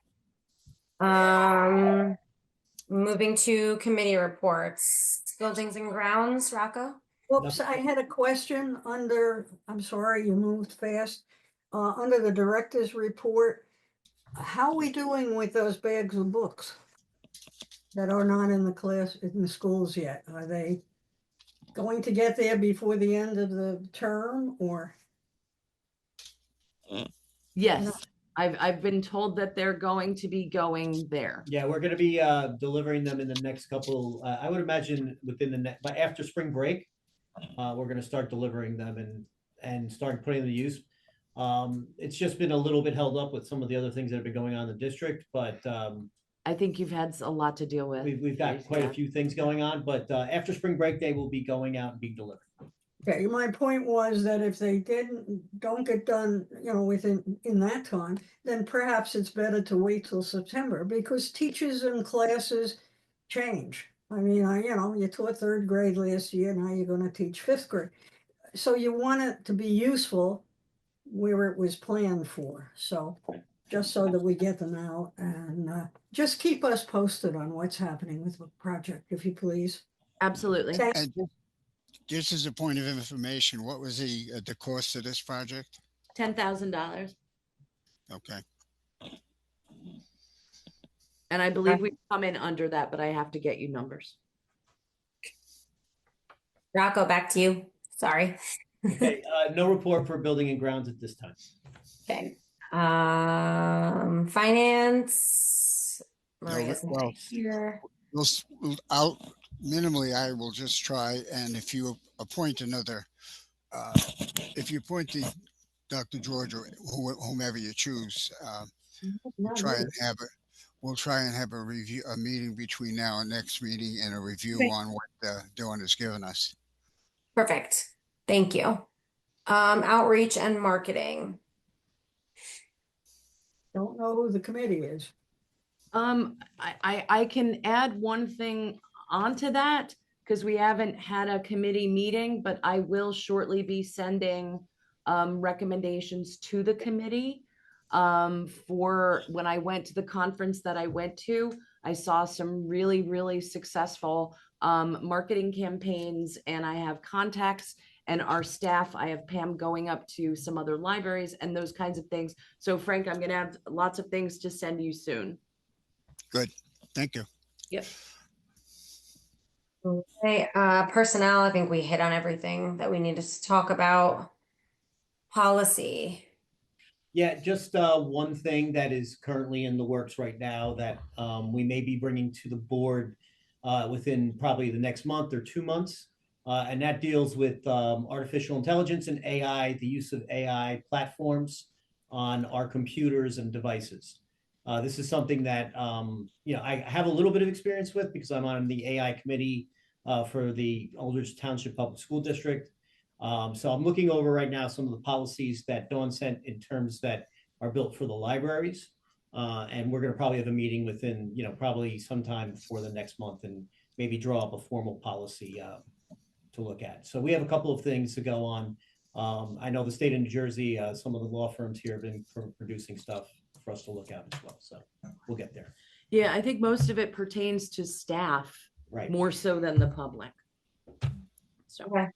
Moving to committee reports, buildings and grounds, Rocco? Oops, I had a question under, I'm sorry, you moved fast. Under the director's report, how are we doing with those bags of books that are not in the schools yet? Are they going to get there before the end of the term, or? Yes, I've been told that they're going to be going there. Yeah, we're gonna be delivering them in the next couple, I would imagine within the next, by after spring break. We're gonna start delivering them and start putting them to use. It's just been a little bit held up with some of the other things that have been going on in the district, but I think you've had a lot to deal with. We've got quite a few things going on, but after spring break, they will be going out and being delivered. Okay, my point was that if they don't get done, in that time, then perhaps it's better to wait till September, because teachers and classes change. I mean, you taught third grade last year, now you're gonna teach fifth grade. So you want it to be useful where it was planned for, so just so that we get them out, and just keep us posted on what's happening with the project, if you please. Absolutely. Thank- And just as a point of information, what was the cost of this project? $10,000. Okay. And I believe we come in under that, but I have to get you numbers. Rocco, back to you. Sorry. Okay, no report for building and grounds at this time. Okay. Finance. Maria's not well, here. Minimally, I will just try, and if you appoint another, if you appoint Dr. George or whomever you choose, we'll try and have a review, a meeting between now and next meeting, and a review Okay. on what Dawn has given us. Perfect. Thank you. Outreach and marketing. Don't know who the committee is. I can add one thing onto that, because we haven't had a committee meeting, but I will shortly be sending recommendations to the committee. For when I went to the conference that I went to, I saw some really, really successful marketing campaigns, and I have contacts and our staff. I have Pam going up to some other libraries and those kinds of things. So Frank, I'm going to have lots of things to send you soon. Good. Thank you. Yep. Okay, personnel, I think we hit on everything that we needed to talk about. Policy. Yeah, just one thing that is currently in the works right now that we may be bringing to the board within probably the next month or 2 months. And that deals with artificial intelligence and AI, the use of AI platforms on our computers and devices. This is something that I have a little bit of experience with, because I'm on the AI committee for the Aldridge Township Public School District. So I'm looking over right now some of the policies that Dawn sent in terms that are built for the libraries. And we're going to probably have a meeting within, probably sometime before the next month, and maybe draw up a formal policy to look at. So we have a couple of things to go on. I know the state of New Jersey, some of the law firms here have been producing stuff for us to look at as well. So we'll get there. Yeah, I think most of it pertains to staff, Right. more so than the public. So Okay.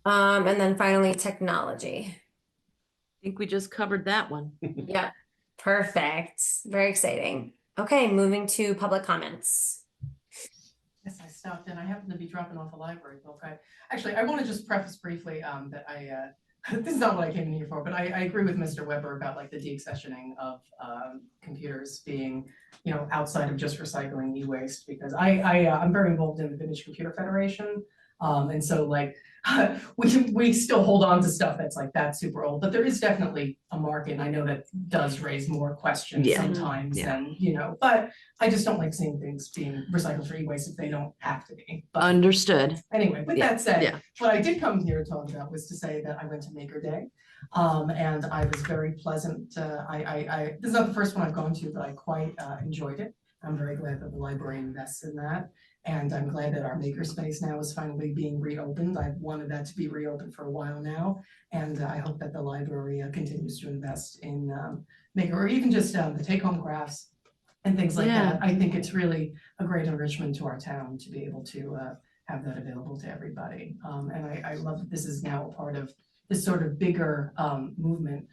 And then finally, technology. I think we just covered that one. Yep. Perfect. Very exciting. Okay, moving to public comments. Yes, I stopped in. I happened to be dropping off a library book. Actually, I want to just preface briefly that this is not what I came in here for, but I agree with Mr. Weber about like the deaccessioning of computers being, outside of just recycling e-waste, because I'm very involved in the Vintage Computer Federation. And so like we still hold on to stuff that's super old, but there is definitely a market, and I know that does raise more questions sometimes than, but I just don't like seeing things being recycled for e-waste if they don't have to be. But Understood. anyway, with that said, what I did come here to talk about was to say that I went to Maker Day, and I was very pleasant. This is not the first one I've gone to, but I quite enjoyed it. I'm very glad that the library invests in that. And I'm glad that our makerspace now is finally being reopened. I've wanted that to be reopened for a while now. And I hope that the library continues to invest in maker, or even just the take-home crafts and things like that. I think it's really a great enrichment to our town to be able to have that available to everybody. And I love that this is now a part of this sort of bigger movement.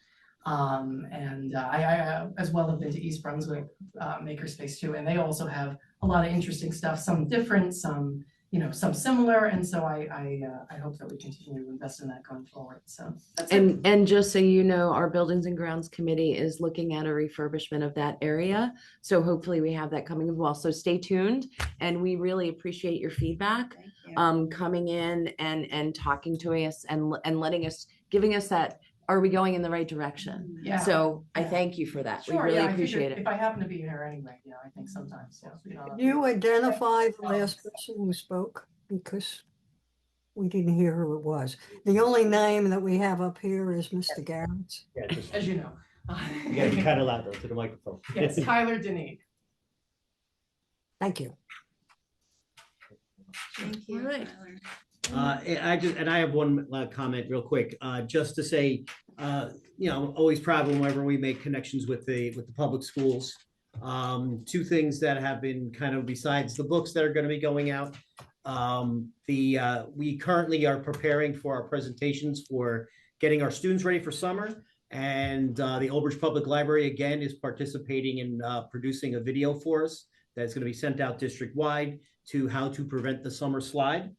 I as well have been to East Brunswick Makerspace too, and they also have a lot of interesting stuff, some different, some some similar, and so I hope that we continue to invest in that going forward. So that's it. And just so you know, our Buildings and Grounds Committee is looking at a refurbishment of that area. So hopefully we have that coming as well. So stay tuned, and we really appreciate your feedback. Coming in and talking to us and letting us, giving us that are we going in the right direction? Yeah. So I Yeah. thank you for that. We Sure, really yeah, I figured appreciate it. if I happen to be here anyway, I think sometimes, Can you identify the last person who spoke? Because we didn't hear who it was. The only name that we have up here is Mr. Garrett's. Yeah, just, As you know. you gotta be kind of loud though to the microphone. Yes, Tyler Deneen. Thank you. Thank you. Alright. I have one comment real quick, just to say, I'm always proud whenever we make connections with the public schools. Two things that have been kind of besides the books that are going to be going out. We currently are preparing for our presentations for getting our students ready for summer. And the Old Bridge Public Library again is participating in producing a video for us that's going to be sent out district-wide to how to prevent the summer slide.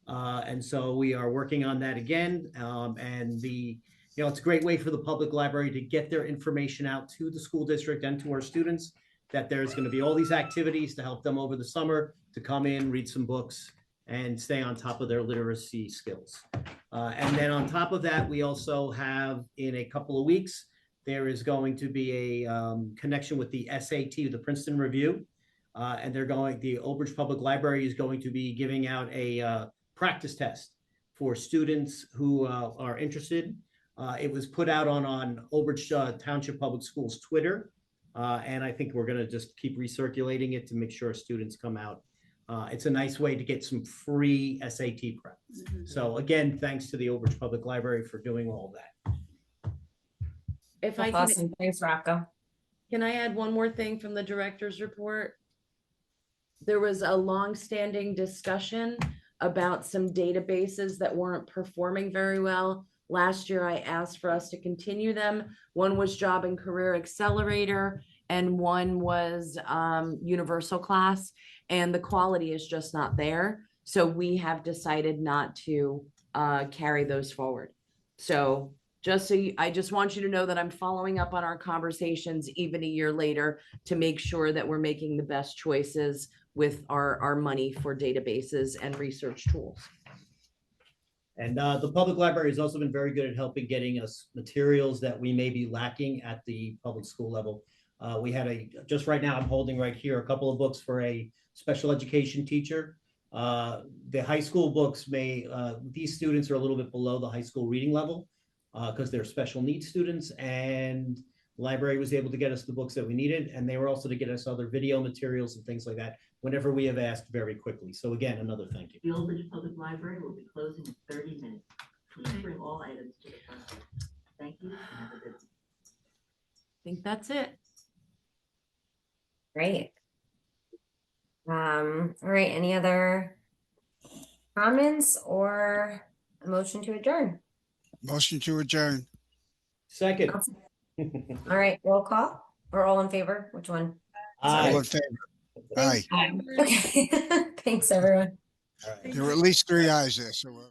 And so we are working on that again. And it's a great way for the public library to get their information out to the school district and to our students that there's going to be all these activities to help them over the summer to come in, read some books, and stay on top of their literacy skills. And then on top of that, we also have in a couple of weeks, there is going to be a connection with the SAT, the Princeton Review. And the Old Bridge Public Library is going to be giving out a practice test for students who are interested. It was put out on Old Bridge Township Public Schools Twitter. And I think we're going to just keep recirculating it to make sure students come out. It's a nice way to get some free SAT prep. So again, thanks to the Old Bridge Public Library for doing all that. If I That's can, awesome. Thanks, Rocco. can I add one more thing from the director's report? There was a long-standing discussion about some databases that weren't performing very well. Last year, I asked for us to continue them. One was Job and Career Accelerator, and one was Universal Class, and the quality is just not there. So we have decided not to carry those forward. So I just want you to know that I'm following up on our conversations even a year later to make sure that we're making the best choices with our money for databases and research tools. And the public library has also been very good at helping getting us materials that we may be lacking at the public school level. We had just right now, I'm holding right here, a couple of books for a special education teacher. The high school books these students are a little bit below the high school reading level because they're special needs students, and the library was able to get us the books that we needed. And they were also to get us other video materials and things like that whenever we have asked very quickly. So again, another thank you. The Old Bridge Public Library will be closing in 30 minutes. Please bring all items to the front. Thank you. And have a good day. I think that's it. Great. All right, any other comments or a motion to adjourn? Motion to adjourn. Second. All right, roll call, or all in favor? Which one? All in favor? Aye. Okay, thanks, everyone. All right. There were at least 3 ayes there, so.